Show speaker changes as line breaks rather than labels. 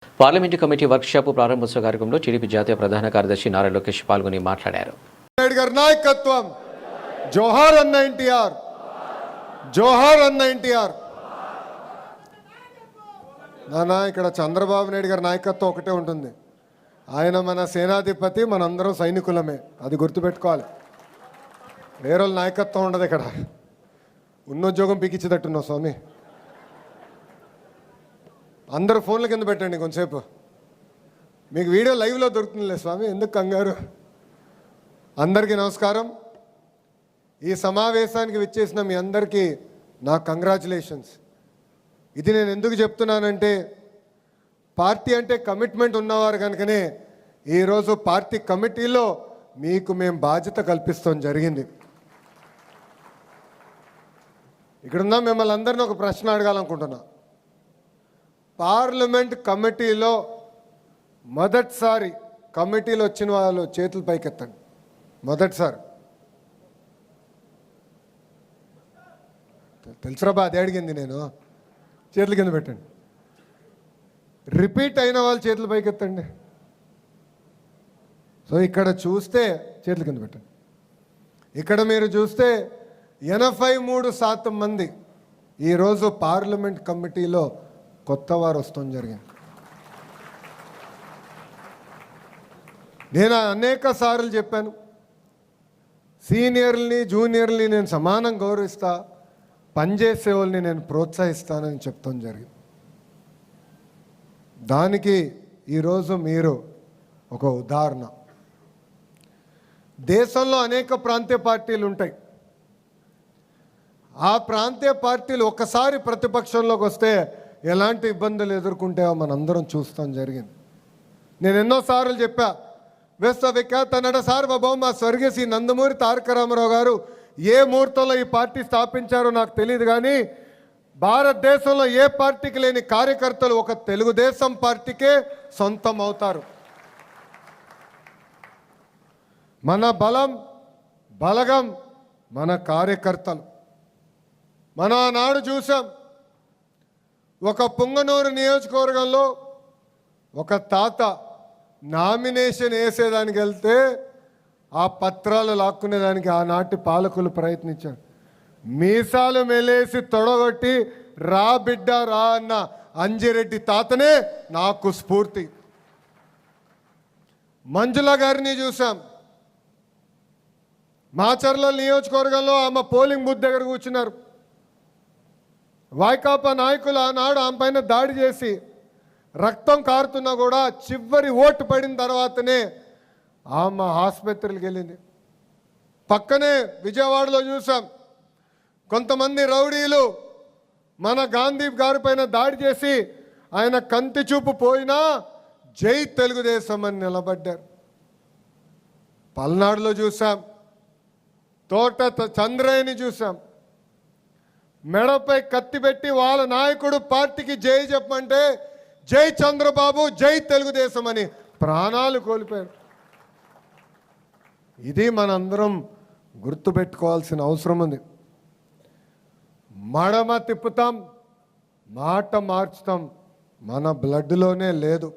Parliament committee workshop ప్రారంభోత్సవ కార్యక్రమంలో TDP జాతీయ ప్రధాన కార్యదర్శి నారా లోకేష్ పాల్గొని మాట్లాడారు.
నాయకత్వం జోహార్ అన్న ఎన్టీఆర్, జోహార్ అన్న ఎన్టీఆర్. నానా ఇక్కడ చంద్రబాబు నాయుడు గారి నాయకత్వం ఒకటే ఉంటుంది. ఆయన మన సేనాధిపతి, మనందరం సైనికులమే, అది గుర్తుపెట్టుకోవాలి. వేరే నాయకత్వం ఉండదు ఇక్కడ. ఉన్నోద్యోగం పీకిచ్చేటట్టున్నావు స్వామి. అందరూ ఫోన్ల కింద పెట్టండి కొంచెంసేపు. మీకు వీడియో లైవ్లో దొరుకుతుందిలే స్వామి, ఎందుకు కంగారు. అందరికీ నమస్కారం. ఈ సమావేశానికి విచ్చేసిన మీ అందరికీ నా కంగ్రాచులేషన్స్. ఇది నేను ఎందుకు చెప్తున్నానంటే, పార్టీ అంటే కమిట్మెంట్ ఉన్నవారు కనుకనే ఈరోజు పార్టీ కమిటీలో మీకు మేము బాధ్యత కల్పిస్తాం జరిగింది. ఇక్కడున్న మిమ్మల్ని అందరినీ ఒక ప్రశ్న అడగాలనుకుంటున్నా. పార్లమెంట్ కమిటీలో మొదటిసారి కమిటీలో వచ్చిన వాళ్ళు చేతులు పైకెత్తండి. మొదటిసారి తెలుసురా బా, అది అడిగింది నేను. చేతుల కింద పెట్టండి. రిపీట్ అయిన వాళ్ళు చేతులు పైకెత్తండి. సో ఇక్కడ చూస్తే చేతుల కింద పెట్టండి. ఇక్కడ మీరు చూస్తే 83% మంది ఈరోజు పార్లమెంట్ కమిటీలో కొత్త వారు వస్తాం జరిగింది. నేను అనేక సార్లు చెప్పాను, సీనియర్ని జూనియర్ని నేను సమానం గౌరవిస్తా, పనిచేసే వాళ్ళని నేను ప్రోత్సహిస్తానని చెప్తాం జరిగింది. దానికి ఈరోజు మీరు ఒక ఉదాహరణ. దేశంలో అనేక ప్రాంతీయ పార్టీలు ఉంటాయి. ఆ ప్రాంతీయ పార్టీలు ఒకసారి ప్రతిపక్షంలోకి వస్తే ఎలాంటి ఇబ్బందులు ఎదుర్కొంటాయో మనందరం చూస్తాం జరిగింది. నేను ఎన్నోసార్లు చెప్పా, విశ్వవిఖ్యాత నట సార్వభౌమ స్వర్గీయ శ్రీ నందమూరి తారక రామారావు గారు ఏ ముహూర్తంలో ఈ పార్టీ స్థాపించారో నాకు తెలియదు, కానీ భారతదేశంలో ఏ పార్టీకి లేని కార్యకర్తలు ఒక తెలుగుదేశం పార్టీకే సొంతం అవుతారు. మన బలం బలగం మన కార్యకర్తలు. మనం ఆనాడు చూసాం, ఒక పుంగనూరు నియోజకవర్గంలో ఒక తాత నామినేషన్ వేసేదానికి వెళ్తే ఆ పత్రాలు లాక్కునేదానికి ఆనాటి పాలకులు ప్రయత్నించారు. మీసాలు మెలేసి తొడగొట్టి రా బిడ్డ రా అన్న అంజిరెడ్డి తాతనే నాకు స్ఫూర్తి. మంజుల గారిని చూసాం. మాచర్ల నియోజకవర్గంలో ఆమె పోలింగ్ బూత్ దగ్గర కూర్చున్నారు. వైకాపా నాయకులు ఆనాడు ఆమె పైన దాడి చేసి రక్తం కారుతున్నా కూడా చివరి ఓటు పడిన తర్వాతనే ఆమె ఆసుపత్రికి వెళ్ళింది. పక్కనే విజయవాడలో చూసాం, కొంతమంది రౌడీలు మన గాంధీ గారి పైన దాడి చేసి ఆయన కంటి చూపు పోయినా జై తెలుగుదేశం అని నిలబడ్డారు. పల్నాడులో చూసాం, తోట చంద్రయ్యని చూసాం. మెడపై కత్తి పెట్టి వాళ్ళ నాయకుడు పార్టీకి జై చెప్పమంటే జై చంద్రబాబు జై తెలుగుదేశం అని ప్రాణాలు కోల్పోయారు. ఇది మనందరం గుర్తుపెట్టుకోవాల్సిన అవసరం ఉంది. మడమ తిప్పుతాం, మాట మార్చుతాం, మన బ్లడ్లోనే లేదు.